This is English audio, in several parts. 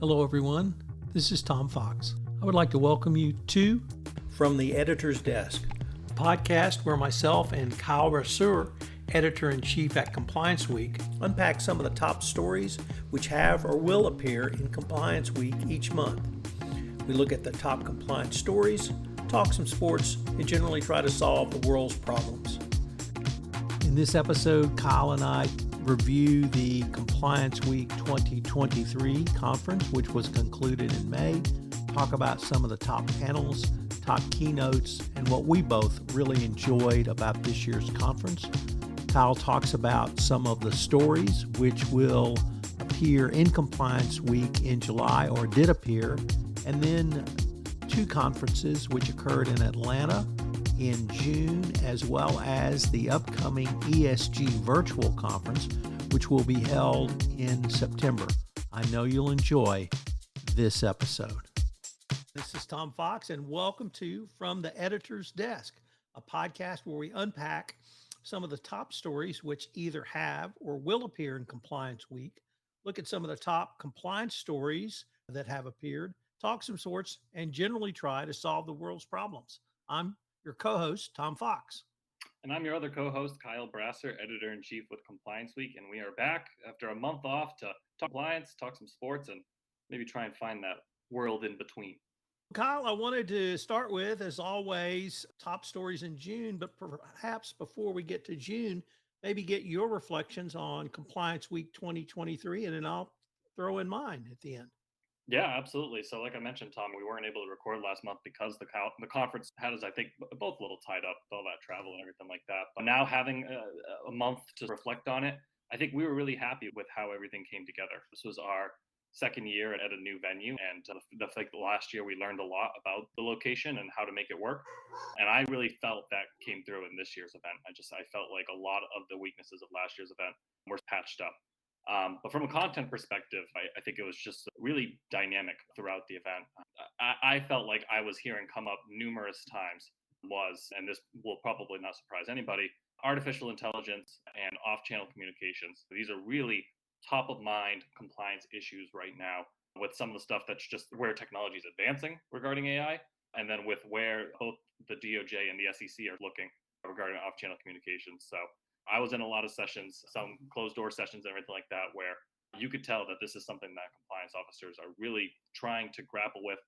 Hello, everyone. This is Tom Fox. I would like to welcome you to From the Editor's Desk, a podcast where myself and Kyle Brasseur, editor-in-chief at Compliance Week, unpack some of the top stories which have or will appear in Compliance Week each month. We look at the top compliance stories, talk some sports, and generally try to solve the world's problems. In this episode, Kyle and I review the Compliance Week 2023 conference, which was concluded in May, talk about some of the top panels, top keynotes, and what we both really enjoyed about this year's conference. Kyle talks about some of the stories which will appear in Compliance Week in July or did appear, and then two conferences which occurred in Atlanta in June, as well as the upcoming ESG Virtual Conference, which will be held in September. I know you'll enjoy this episode. This is Tom Fox, and welcome to From the Editor's Desk, a podcast where we unpack some of the top stories which either have or will appear in Compliance Week, look at some of the top compliance stories that have appeared, talk some sorts, and generally try to solve the world's problems. I'm your co-host, Tom Fox. And I'm your other co-host, Kyle Brasseur, editor-in-chief with Compliance Week, and we are back after a month off to talk compliance, talk some sports, and maybe try and find that world in between. Kyle, I wanted to start with, as always, top stories in June, but perhaps before we get to June, maybe get your reflections on Compliance Week 2023, and then I'll throw in mine at the end. Yeah, absolutely. So like I mentioned, Tom, we weren't able to record last month because the conference had us, I think, both a little tied up with all that travel and everything like that. But now having a month to reflect on it, I think we were really happy with how everything came together. This was our second year at a new venue, and like last year we learned a lot about the location and how to make it work. And I really felt that came through in this year's event. I felt like a lot of the weaknesses of last year's event were patched up. But from a content perspective, I think it was just really dynamic throughout the event. I felt like I was hearing come up numerous times and this will probably not surprise anybody, artificial intelligence and off-channel communications. These are really top of mind compliance issues right now with some of the stuff that's just where technology is advancing regarding AI, and then with where both the DOJ and the SEC are looking regarding off-channel communications. So I was in a lot of sessions, some closed door sessions and everything like that, where you could tell that this is something that compliance officers are really trying to grapple with,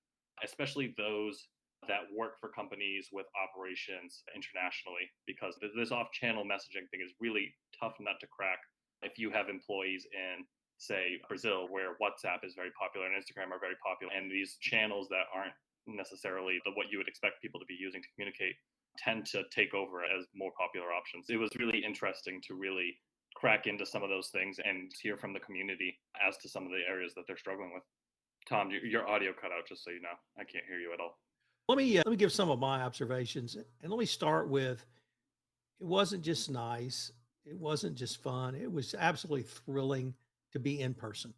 especially those that work for companies with operations internationally, because this off-channel messaging thing is really tough nut to crack if you have employees in, say, Brazil, where WhatsApp is very popular and Instagram are very popular, and these channels that aren't necessarily what you would expect people to be using to communicate tend to take over as more popular options. It was really interesting to really crack into some of those things and hear from the community as to some of the areas that they're struggling with. Tom, your audio cut out, just so you know. I can't hear you at all. Let me give some of my observations, and let me start with, it wasn't just nice, it wasn't just fun, it was absolutely thrilling to be in person.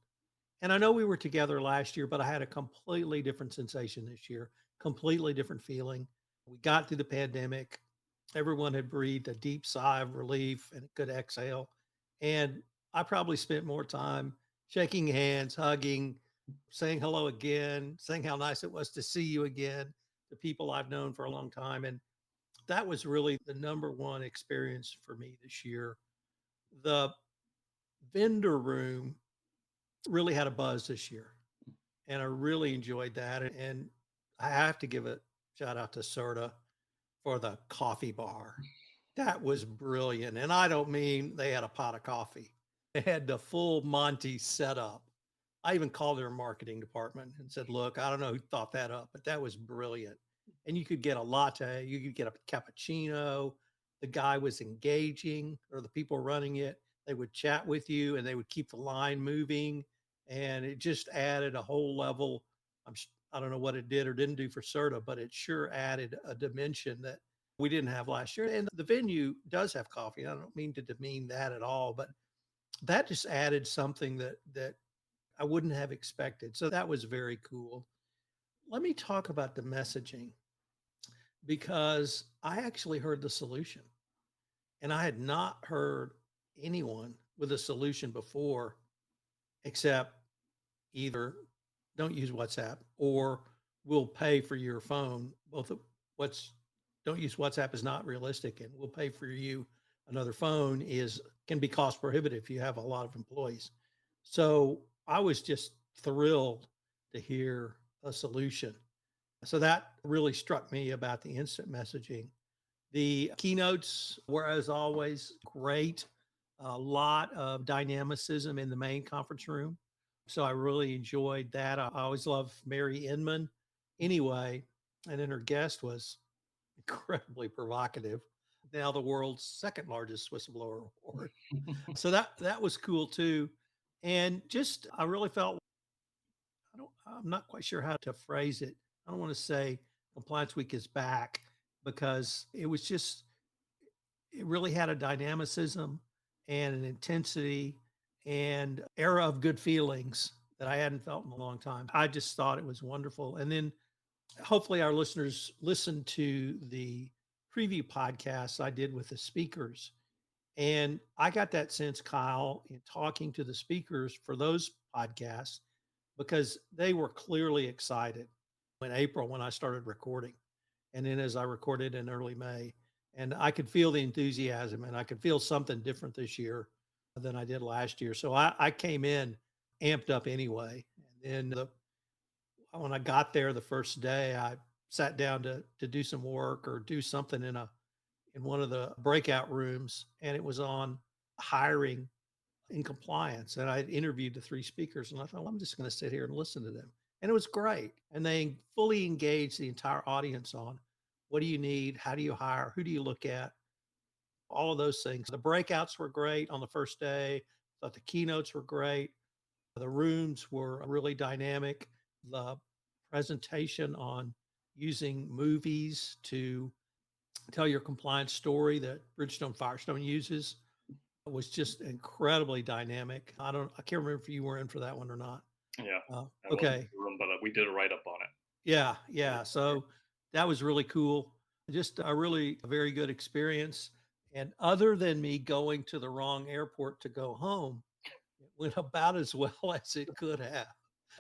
And I know we were together last year, but I had a completely different sensation this year, completely different feeling. We got through the pandemic. Everyone had breathed a deep sigh of relief and a good exhale. And I probably spent more time shaking hands, hugging, saying hello again, saying how nice it was to see you again, the people I've known for a long time. And that was really the number one experience for me this year. The vendor room really had a buzz this year, and I really enjoyed that. And I have to give a shout out to Serta for the coffee bar. That was brilliant. And I don't mean they had a pot of coffee. They had the full Monty set up. I even called their marketing department and said, look, I don't know who thought that up, but that was brilliant. And you could get a latte, you could get a cappuccino. The guy was engaging, or the people running it. They would chat with you and they would keep the line moving. And it just added a whole level. I don't know what it did or didn't do for Serta, but it sure added a dimension that we didn't have last year. And the venue does have coffee. I don't mean to demean that at all, but that just added something that I wouldn't have expected. So that was very cool. Let me talk about the messaging, because I actually heard the solution, and I had not heard anyone with a solution before, except either don't use WhatsApp, or we'll pay for your phone. Both of what's don't use WhatsApp is not realistic, and we'll pay for you another phone is can be cost prohibitive if you have a lot of employees. So I was just thrilled to hear a solution. So that really struck me about the instant messaging. The keynotes were, as always, great. A lot of dynamicism in the main conference room. So I really enjoyed that. I always love Mary Inman anyway. And then her guest was incredibly provocative. Now the world's second largest whistleblower award. So that was cool too. And just I really felt I'm not quite sure how to phrase it. I don't want to say compliance week is back because it really had a dynamicism and an intensity and era of good feelings that I hadn't felt in a long time. I just thought it was wonderful. And then hopefully our listeners listened to the preview podcasts I did with the speakers. And I got that sense, Kyle, in talking to the speakers for those podcasts, because they were clearly excited in April when I started recording. And then as I recorded in early May, and I could feel the enthusiasm and I could feel something different this year than I did last year. So I came in amped up anyway. And then when I got there the first day, I sat down to do some work or do something in one of the breakout rooms, and it was on hiring in compliance. And I interviewed the three speakers, and I thought, well, I'm just going to sit here and listen to them. And it was great. And they fully engaged the entire audience on what do you need? How do you hire? Who do you look at? All of those things. The breakouts were great on the first day. I thought the keynotes were great. The rooms were really dynamic. The presentation on using movies to tell your compliance story that Bridgestone Firestone uses was just incredibly dynamic. I can't remember if you were in for that one or not. Yeah, I wasn't in Okay. the room, but we did a write up on it. Yeah. Yeah. So that was really cool. Just a very good experience. And other than me going to the wrong airport to go home, it went about as well as it could have.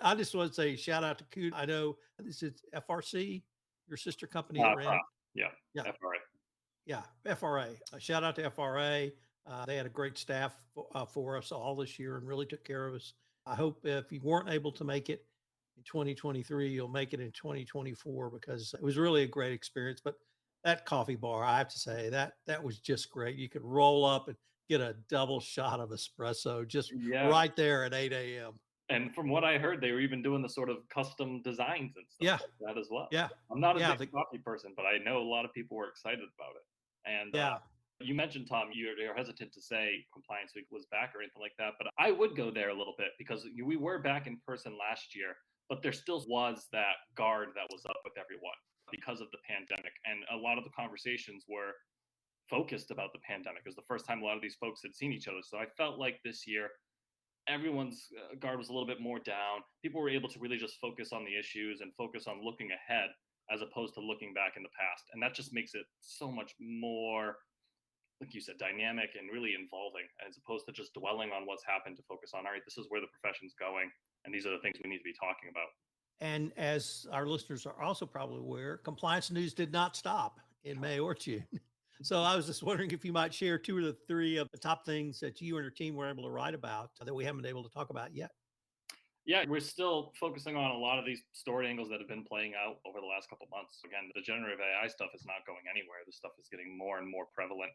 I just want to say shout out to Coot. I know this is FRC, your sister company at Rand. Yeah, Yeah. FRA. Yeah, FRA. Shout out to FRA. They had a great staff for us all this year and really took care of us. I hope if you weren't able to make it in 2023, you'll make it in 2024 because it was really a great experience. But that coffee bar, I have to say, that was just great. You could roll up and get a double shot of espresso just Yeah, right there at 8 a.m. and from what I heard, they were even doing the sort of custom designs and stuff Yeah, like that as well. yeah, I'm not a yeah, big coffee person, but I know a lot of people were excited about it. And yeah. you mentioned, Tom, you're hesitant to say Compliance Week was back or anything like that, but I would go there a little bit because we were back in person last year, but there still was that guard that was up with everyone because of the pandemic. And a lot of the conversations were focused about the pandemic. It was the first time a lot of these folks had seen each other. So I felt like this year, everyone's guard was a little bit more down. People were able to really just focus on the issues and focus on looking ahead as opposed to looking back in the past. And that just makes it so much more, like you said, dynamic and really involving, as opposed to just dwelling on what's happened to focus on, all right, this is where the profession's going. And these are the things we need to be talking about. And as our listeners are also probably aware, compliance news did not stop in May or June. So I was just wondering if you might share two or the three of the top things that you and your team were able to write about that we haven't been able to talk about yet. Yeah, we're still focusing on a lot of these story angles that have been playing out over the last couple of months. Again, the generative AI stuff is not going anywhere. This stuff is getting more and more prevalent.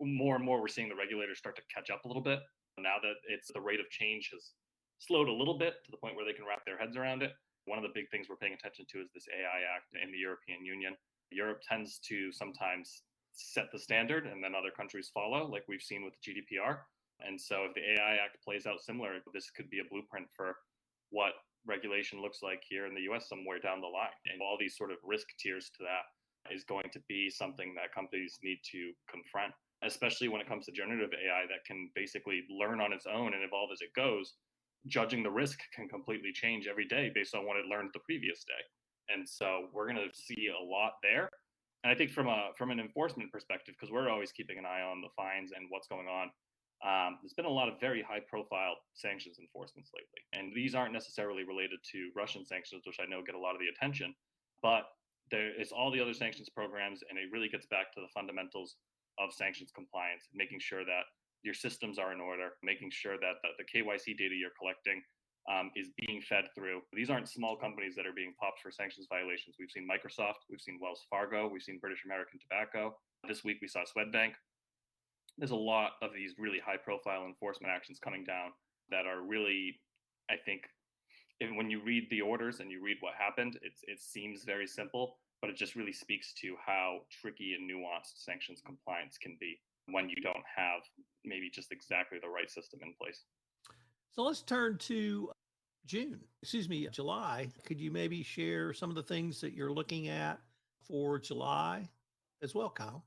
More and more, we're seeing the regulators start to catch up a little bit. Now that the rate of change has slowed a little bit to the point where they can wrap their heads around it. One of the big things we're paying attention to is this AI Act in the European Union. Europe tends to sometimes set the standard and then other countries follow, like we've seen with the GDPR. And so if the AI Act plays out similar, this could be a blueprint for what regulation looks like here in the US somewhere down the line. And all these sort of risk tiers to that is going to be something that companies need to confront, especially when it comes to generative AI that can basically learn on its own and evolve as it goes. Judging the risk can completely change every day based on what it learned the previous day. And so we're going to see a lot there. And I think from an enforcement perspective, because we're always keeping an eye on the fines and what's going on, There's been a lot of very high profile sanctions enforcements lately. And these aren't necessarily related to Russian sanctions, which I know get a lot of the attention, but it's all the other sanctions programs. And it really gets back to the fundamentals of sanctions compliance, making sure that your systems are in order, making sure that the KYC data you're collecting is being fed through. These aren't small companies that are being popped for sanctions violations. We've seen Microsoft, we've seen Wells Fargo, we've seen British American Tobacco. This week we saw Swedbank. There's a lot of these really high profile enforcement actions coming down that are really, I think, when you read the orders and you read what happened, it seems very simple, but it just really speaks to how tricky and nuanced sanctions compliance can be when you don't have maybe just exactly the right system in place. So let's turn to July. Could you maybe share some of the things that you're looking at for July as well, Kyle?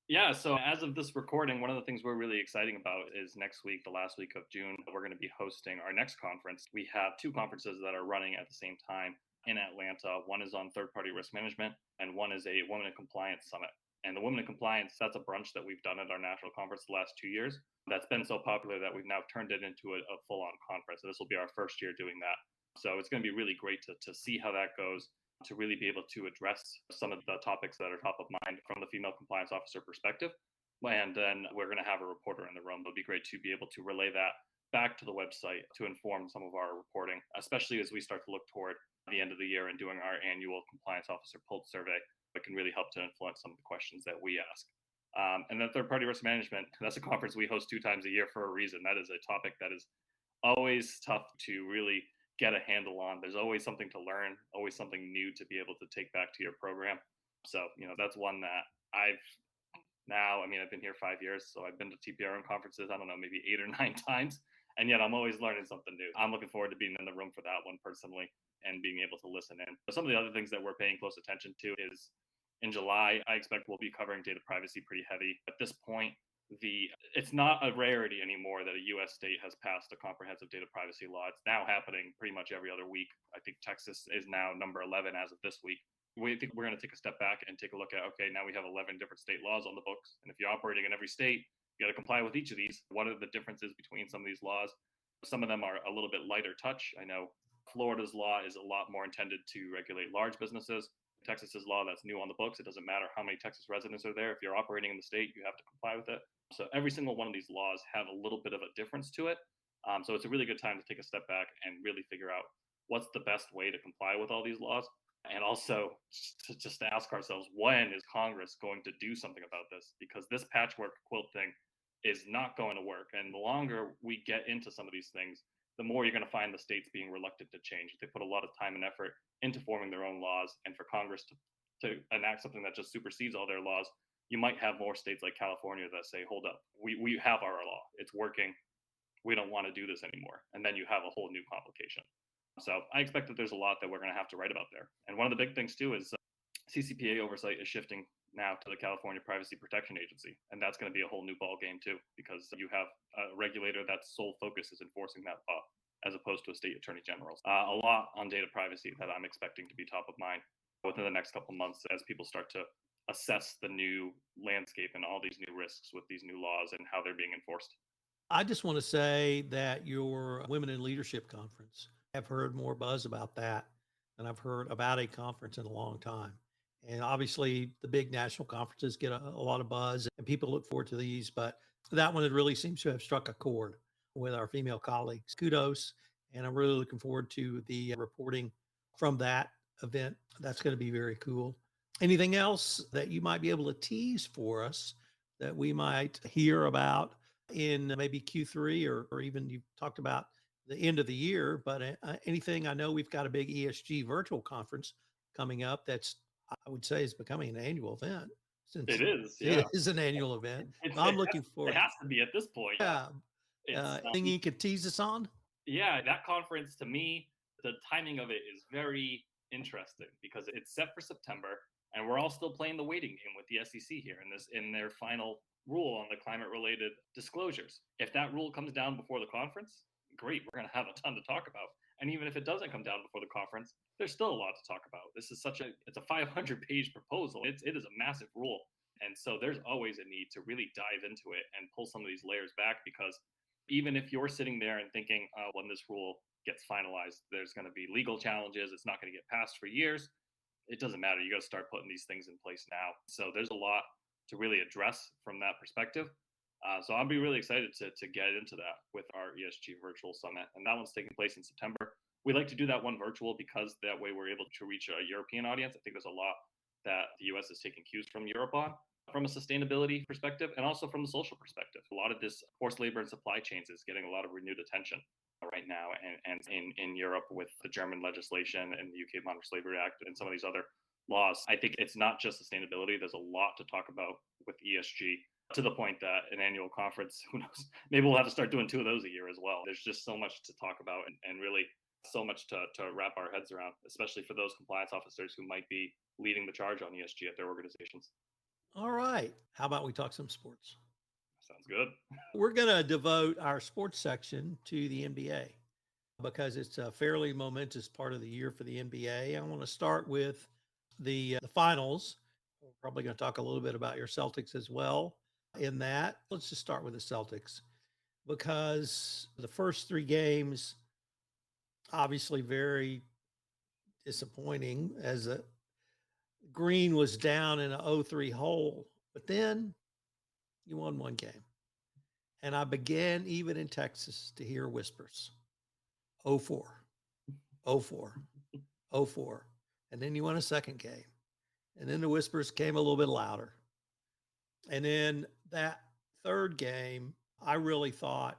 Yeah, so as of this recording, one of the things we're really exciting about is next week, the last week of June, we're going to be hosting our next conference. We have two conferences that are running at the same time in Atlanta. One is on third-party risk management, and one is a Women in Compliance Summit. And the Women in Compliance, that's a brunch that we've done at our national conference the last 2 years. That's been so popular that we've now turned it into a full-on conference. And this will be our first year doing that. So it's going to be really great to see how that goes, to really be able to address some of the topics that are top of mind from the female compliance officer perspective. And then we're going to have a reporter in the room. It'll be great to be able to relay that back to the website to inform some of our reporting, especially as we start to look toward the end of the year and doing our annual compliance officer pulse survey that can really help to influence some of the questions that we ask. And then third-party risk management, that's a conference we host 2 times a year for a reason. That is a topic that is always tough to really get a handle on. There's always something to learn, always something new to be able to take back to your program. So, that's one that I've been here 5 years, so I've been to TPRM conferences, I don't know, maybe 8 or 9 times. And yet I'm always learning something new. I'm looking forward to being in the room for that one personally and being able to listen in. But some of the other things that we're paying close attention to is in July, I expect we'll be covering data privacy pretty heavy. At this point, it's not a rarity anymore that a U.S. state has passed a comprehensive data privacy law. It's now happening pretty much every other week. I think Texas is now number 11 as of this week. We think we're going to take a step back and take a look at, okay, now we have 11 different state laws on the books. And if you're operating in every state, you got to comply with each of these. What are the differences between some of these laws? Some of them are a little bit lighter touch. I know Florida's law is a lot more intended to regulate large businesses. Texas's law, that's new on the books. It doesn't matter how many Texas residents are there. If you're operating in the state, you have to comply with it. So every single one of these laws have a little bit of a difference to it. So it's a really good time to take a step back and really figure out what's the best way to comply with all these laws. And also just to ask ourselves, when is Congress going to do something about this? Because this patchwork quilt thing is not going to work. And the longer we get into some of these things, the more you're going to find the states being reluctant to change. They put a lot of time and effort into forming their own laws. And for Congress to enact something that just supersedes all their laws, you might have more states like California that say, hold up, we have our law. It's working. We don't want to do this anymore. And then you have a whole new complication. So I expect that there's a lot that we're going to have to write about there. And one of the big things, too, is CCPA oversight is shifting now to the California Privacy Protection Agency. And that's going to be a whole new ball game, too, because you have a regulator that's sole focus is enforcing that law, as opposed to a state attorney general. A lot on data privacy that I'm expecting to be top of mind within the next couple of months as people start to assess the new landscape and all these new risks with these new laws and how they're being enforced. I just want to say that your Women in Leadership Conference, I've heard more buzz about that than I've heard about a conference in a long time. And obviously, the big national conferences get a lot of buzz and people look forward to these, but that one, it really seems to have struck a chord with our female colleagues. Kudos. And I'm really looking forward to the reporting from that event. That's going to be very cool. Anything else that you might be able to tease for us that we might hear about in maybe Q3 or even you talked about the end of the year, but anything? I know we've got a big ESG virtual conference coming up that's, I would say, is becoming an annual event. Since it is, yeah. It is an annual event. I'm looking forward. It has to be at this point. Yeah. Anything you could tease us on? Yeah, that conference, to me, the timing of it is very interesting because it's set for September, and we're all still playing the waiting game with the SEC here in their final rule on the climate-related disclosures. If that rule comes down before the conference, great, we're going to have a ton to talk about. And even if it doesn't come down before the conference, there's still a lot to talk about. This is it's a 500-page proposal. It is a massive rule. And so there's always a need to really dive into it and pull some of these layers back, because even if you're sitting there and thinking, when this rule gets finalized, there's going to be legal challenges, it's not going to get passed for years, it doesn't matter. You got to start putting these things in place now. So there's a lot to really address from that perspective. So I'll be really excited to get into that with our ESG Virtual Summit. And that one's taking place in September. We like to do that one virtual because that way we're able to reach a European audience. I think there's a lot that the US is taking cues from Europe on, from a sustainability perspective and also from the social perspective. A lot of this forced labor and supply chains is getting a lot of renewed attention right now, and in Europe with the German legislation and the UK Modern Slavery Act and some of these other laws. I think it's not just sustainability. There's a lot to talk about with ESG, to the point that an annual conference, who knows, maybe we'll have to start doing 2 of those a year as well. There's just so much to talk about, and really so much to wrap our heads around, especially for those compliance officers who might be leading the charge on ESG at their organizations. All right. How about we talk some sports? Sounds good. We're going to devote our sports section to the NBA because it's a fairly momentous part of the year for the NBA. I want to start with the finals. We're probably going to talk a little bit about your Celtics as well in that. Let's just start with the Celtics, because the first 3 games, obviously very disappointing, as a Green was down in a 0-3 hole, but then you won 1 game. And I began, even in Texas, to hear whispers. 0-4, 0-4, 0-4. And then you won a 2nd game. And then the whispers came a little bit louder. And then that 3rd game, I really thought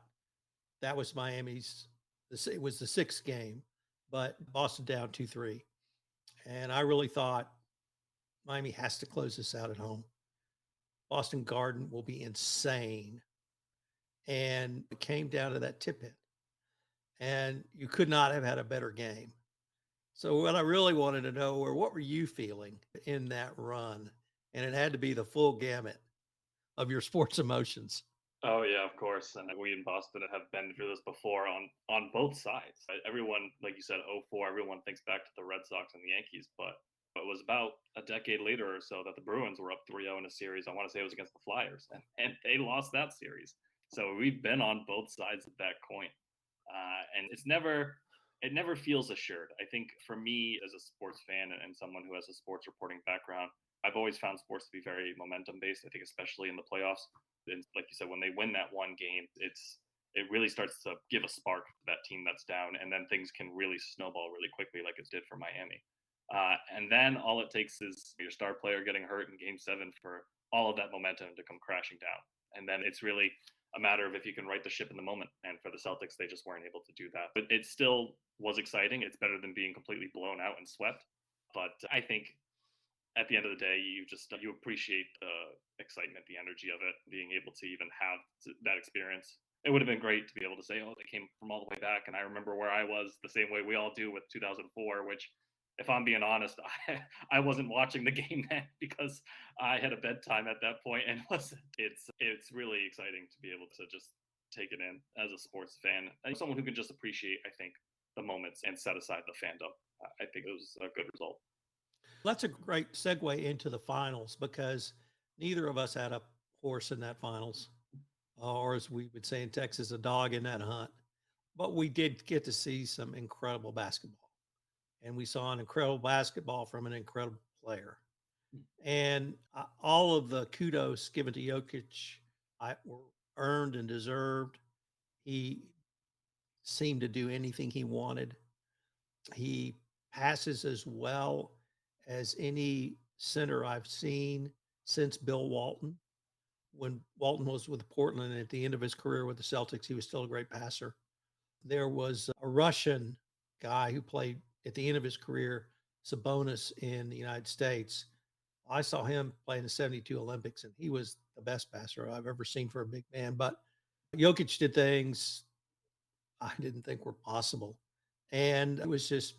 that was Miami's. It was the 6th game, but Boston down 2-3. And I really thought Miami has to close this out at home. Boston Garden will be insane. And it came down to that tip hit. And you could not have had a better game. So what I really wanted to know were, what were you feeling in that run? And it had to be the full gamut of your sports emotions. Oh yeah, of course. And we in Boston have been through this before on both sides. Everyone, like you said, 0-4, everyone thinks back to the Red Sox and the Yankees, but it was about a decade later or so that the Bruins were up 3-0 in a series. I want to say it was against the Flyers, and they lost that series. So we've been on both sides of that coin, and it never feels assured. I think for me as a sports fan and someone who has a sports reporting background, I've always found sports to be very momentum based. I think especially in the playoffs, and like you said, when they win that 1 game, it really starts to give a spark to that team that's down, and then things can really snowball really quickly, like it did for Miami. And then all it takes is your star player getting hurt in Game 7 for all of that momentum to come crashing down. And then it's really a matter of if you can right the ship in the moment. And for the Celtics, they just weren't able to do that. But it still was exciting. It's better than being completely blown out and swept. But I think at the end of the day, you appreciate the excitement, the energy of it, being able to even have that experience. It would have been great to be able to say, oh, they came from all the way back. And I remember where I was the same way we all do with 2004, which, if I'm being honest, I wasn't watching the game then because I had a bedtime at that point. And it's really exciting to be able to just take it in as a sports fan, and someone who can just appreciate, I think, the moments and set aside the fandom. I think it was a good result. That's a great segue into the finals, because neither of us had a horse in that finals, or as we would say in Texas, a dog in that hunt. But we did get to see some incredible basketball. And we saw an incredible basketball from an incredible player. And all of the kudos given to Jokic were earned and deserved. He seemed to do anything he wanted. He passes as well as any center I've seen since Bill Walton. When Walton was with Portland at the end of his career with the Celtics, he was still a great passer. There was a Russian guy who played at the end of his career, Sabonis, in the United States. I saw him play in the 72 Olympics, and he was the best passer I've ever seen for a big man. But Jokic did things I didn't think were possible. And it was just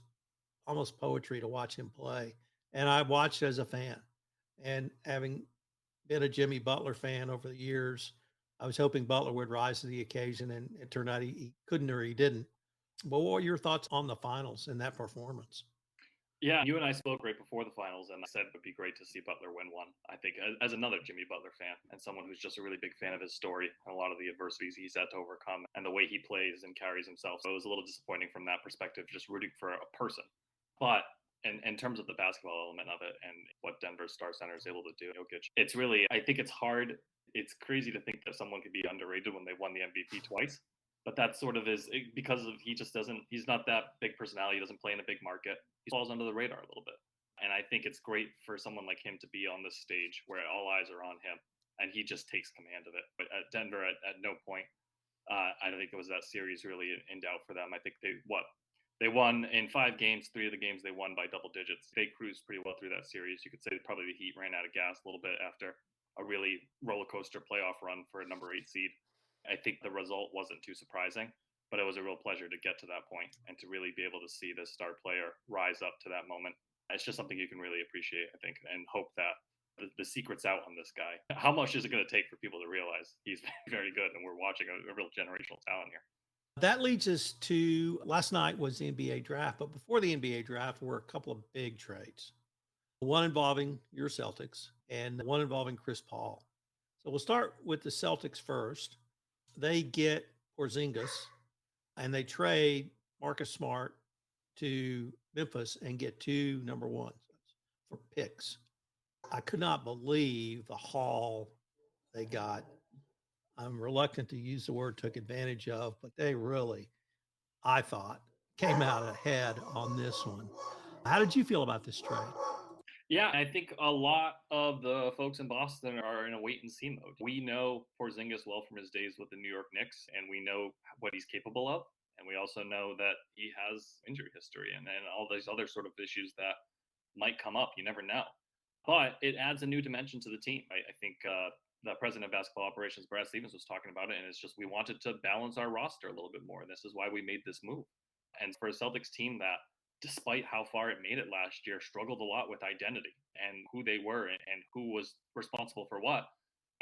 almost poetry to watch him play. And I watched as a fan. And having been a Jimmy Butler fan over the years, I was hoping Butler would rise to the occasion, and it turned out he couldn't, or he didn't. But what were your thoughts on the finals and that performance? Yeah, you and I spoke right before the finals, and I said it would be great to see Butler win one. I think, as another Jimmy Butler fan and someone who's just a really big fan of his story and a lot of the adversities he's had to overcome and the way he plays and carries himself. So it was a little disappointing from that perspective, just rooting for a person. But in terms of the basketball element of it and what Denver's Star Center is able to do, Jokic, it's really, I think it's hard. It's crazy to think that someone could be underrated when they won the MVP twice. But that sort of is because of he just doesn't, he's not that big personality, he doesn't play in a big market. He falls under the radar a little bit. And I think it's great for someone like him to be on this stage where all eyes are on him and he just takes command of it. But at Denver, at no point, I don't think it was that series really in doubt for them. I think they won in 5 games. 3 of the games they won by double digits. They cruised pretty well through that series. You could say probably the Heat ran out of gas a little bit after a really roller coaster playoff run for a number 8 seed. I think the result wasn't too surprising, but it was a real pleasure to get to that point and to really be able to see this star player rise up to that moment. It's just something you can really appreciate, I think, and hope that the secret's out on this guy. How much is it going to take for people to realize he's very good and we're watching a real generational talent here? That leads us to last night was the NBA draft, but before the NBA draft were a couple of big trades. One involving your Celtics and one involving Chris Paul. So we'll start with the Celtics first. They get Porzingis and they trade Marcus Smart to Memphis and get 2 number ones for picks. I could not believe the haul they got. I'm reluctant to use the word took advantage of, but they really, I thought, came out ahead on this one. How did you feel about this trade? Yeah, I think a lot of the folks in Boston are in a wait and see mode. We know Porzingis well from his days with the New York Knicks, and we know what he's capable of. And we also know that he has injury history and all these other sort of issues that might come up. You never know. But it adds a new dimension to the team. I think the president of basketball operations, Brad Stevens, was talking about it. And it's just we wanted to balance our roster a little bit more. And this is why we made this move. And for a Celtics team that, despite how far it made it last year, struggled a lot with identity and who they were and who was responsible for what.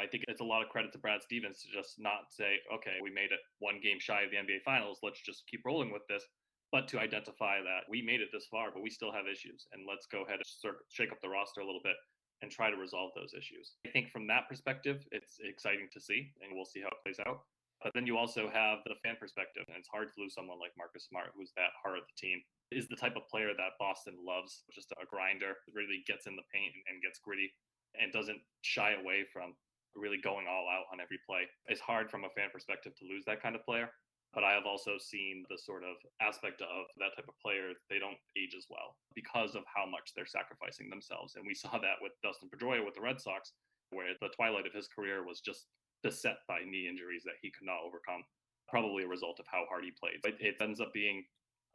I think it's a lot of credit to Brad Stevens to just not say, okay, we made it 1 game shy of the NBA Finals. Let's just keep rolling with this. But to identify that we made it this far, but we still have issues. And let's go ahead and shake up the roster a little bit and try to resolve those issues. I think from that perspective, it's exciting to see, and we'll see how it plays out. But then you also have the fan perspective, and it's hard to lose someone like Marcus Smart, who's that heart of the team, is the type of player that Boston loves, just a grinder, really gets in the paint and gets gritty and doesn't shy away from really going all out on every play. It's hard from a fan perspective to lose that kind of player. But I have also seen the sort of aspect of that type of player, they don't age as well because of how much they're sacrificing themselves. And we saw that with Dustin Pedroia with the Red Sox, where the twilight of his career was just beset by knee injuries that he could not overcome, probably a result of how hard he played. But it ends up being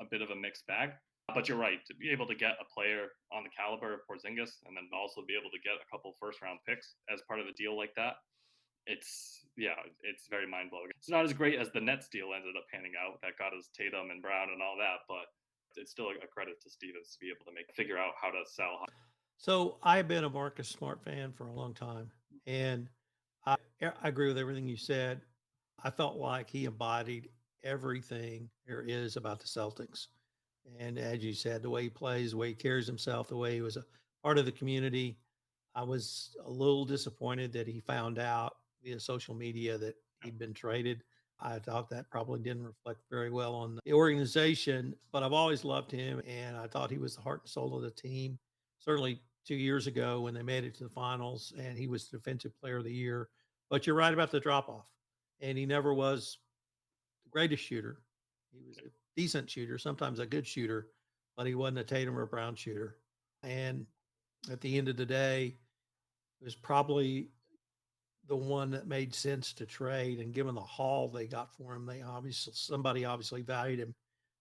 a bit of a mixed bag. But you're right, to be able to get a player on the caliber of Porzingis and then also be able to get a couple first round picks as part of a deal like that, it's very mind blowing. It's not as great as the Nets deal ended up panning out that got us Tatum and Brown and all that, but it's still a credit to Stevens to be able to figure out how to sell. So I've been a Marcus Smart fan for a long time, and I agree with everything you said. I felt like he embodied everything there is about the Celtics. And as you said, the way he plays, the way he carries himself, the way he was a part of the community. I was a little disappointed that he found out via social media that he'd been traded. I thought that probably didn't reflect very well on the organization, but I've always loved him and I thought he was the heart and soul of the team. Certainly 2 years ago when they made it to the finals and he was defensive player of the year. But you're right about the drop off. And he never was the greatest shooter. He was a decent shooter, sometimes a good shooter, but he wasn't a Tatum or Brown shooter. And at the end of the day, it was probably the one that made sense to trade. And given the haul they got for him, somebody obviously valued him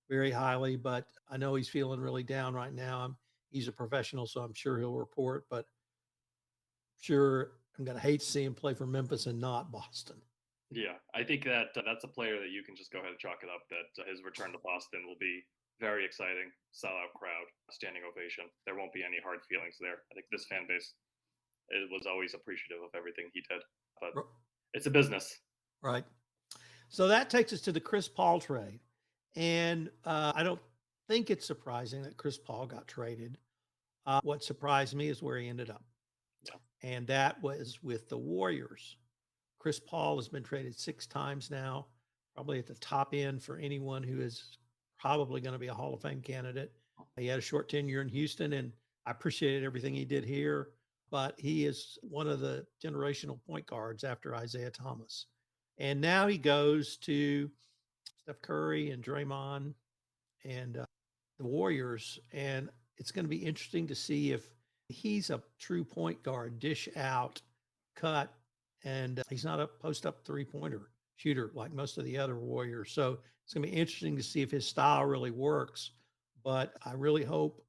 very highly. But I know he's feeling really down right now. He's a professional, so I'm sure he'll report. But sure, I'm going to hate to see him play for Memphis and not Boston. Yeah, I think that that's a player that you can just go ahead and chalk it up that his return to Boston will be very exciting, sellout crowd, standing ovation. There won't be any hard feelings there. I think this fan base was always appreciative of everything he did, but it's a business. Right. So that takes us to the Chris Paul trade. And I don't think it's surprising that Chris Paul got traded. What surprised me is where he ended up. Yeah. And that was with the Warriors. Chris Paul has been traded 6 times now, probably at the top end for anyone who is probably going to be a Hall of Fame candidate. He had a short tenure in Houston, and I appreciated everything he did here, but he is one of the generational point guards after Isaiah Thomas. And now he goes to Steph Curry and Draymond and the Warriors, and it's going to be interesting to see if he's a true point guard, dish out, cut, and he's not a post-up three-pointer shooter like most of the other Warriors. So it's going to be interesting to see if his style really works. But I really hope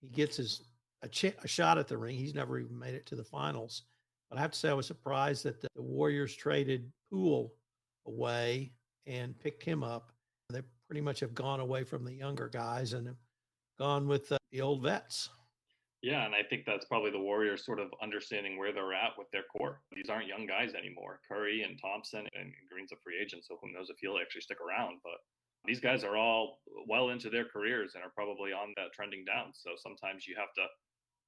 he gets a shot at the ring. He's never even made it to the finals. But I have to say I was surprised that the Warriors traded Poole away and picked him up. They pretty much have gone away from the younger guys and have gone with the old vets. Yeah, and I think that's probably the Warriors sort of understanding where they're at with their core. These aren't young guys anymore. Curry and Thompson and Green's a free agent, so who knows if he'll actually stick around. But these guys are all well into their careers and are probably on that trending down. So sometimes you have to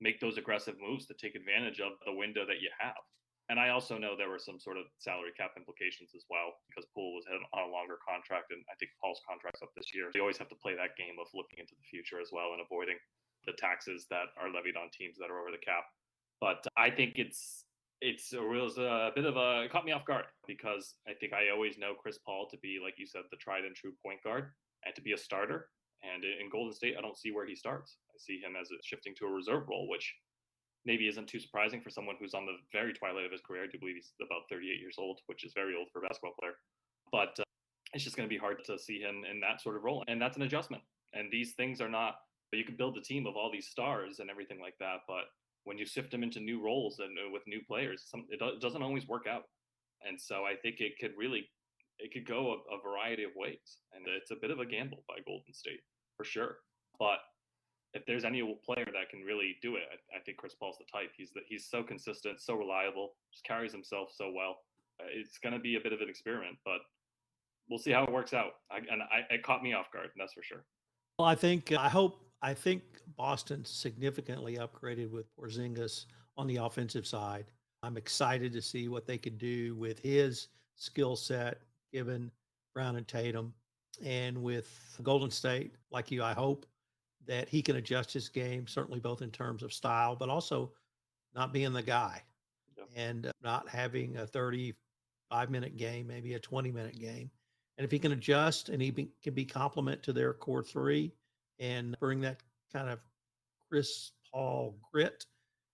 make those aggressive moves to take advantage of the window that you have. And I also know there were some sort of salary cap implications as well because Poole was on a longer contract, and I think Paul's contract's up this year. So you always have to play that game of looking into the future as well and avoiding the taxes that are levied on teams that are over the cap. But I think it was a bit of a, it caught me off guard because I think I always know Chris Paul to be, like you said, the tried and true point guard and to be a starter. And in Golden State, I don't see where he starts. I see him as shifting to a reserve role, which maybe isn't too surprising for someone who's on the very twilight of his career. I do believe he's about 38 years old, which is very old for a basketball player. But it's just going to be hard to see him in that sort of role. And that's an adjustment. And these things are not, you can build a team of all these stars and everything like that. But when you shift them into new roles and with new players, it doesn't always work out. And so I think it could go a variety of ways. And it's a bit of a gamble by Golden State for sure. But if there's any player that can really do it, I think Chris Paul's the type. He's so consistent, so reliable, just carries himself so well. It's going to be a bit of an experiment, but we'll see how it works out. It caught me off guard, and that's for sure. Well, I think Boston significantly upgraded with Porzingis on the offensive side. I'm excited to see what they could do with his skill set, given Brown and Tatum, and with Golden State. Like you, I hope that he can adjust his game, certainly both in terms of style, but also not being the guy and not having a 35-minute game, maybe a 20-minute game. And if he can adjust and can be complement to their core three and bring that kind of Chris Paul grit,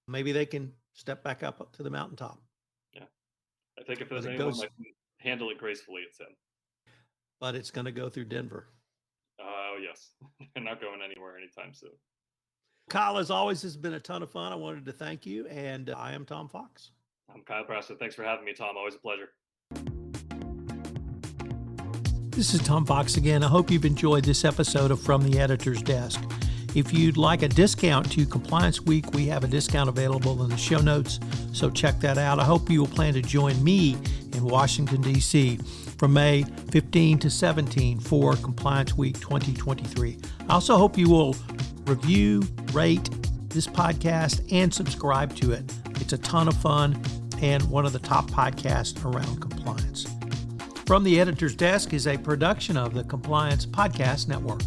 maybe they can step back up to the mountaintop. Yeah. I think if there's anyone that can handle it gracefully, it's him. But it's going to go through Denver. Oh, yes. They're not going anywhere anytime soon. Kyle, as always, has been a ton of fun. I wanted to thank you, and I am Tom Fox. I'm Kyle Brasseur. Thanks for having me, Tom. Always a pleasure. This is Tom Fox again. I hope you've enjoyed this episode of From the Editor's Desk. If you'd like a discount to Compliance Week, we have a discount available in the show notes, so check that out. I hope you will plan to join me in Washington, D.C. from May 15 to 17 for Compliance Week 2023. I also hope you will review, rate this podcast, and subscribe to it. It's a ton of fun and one of the top podcasts around compliance. From the Editor's Desk is a production of the Compliance Podcast Network.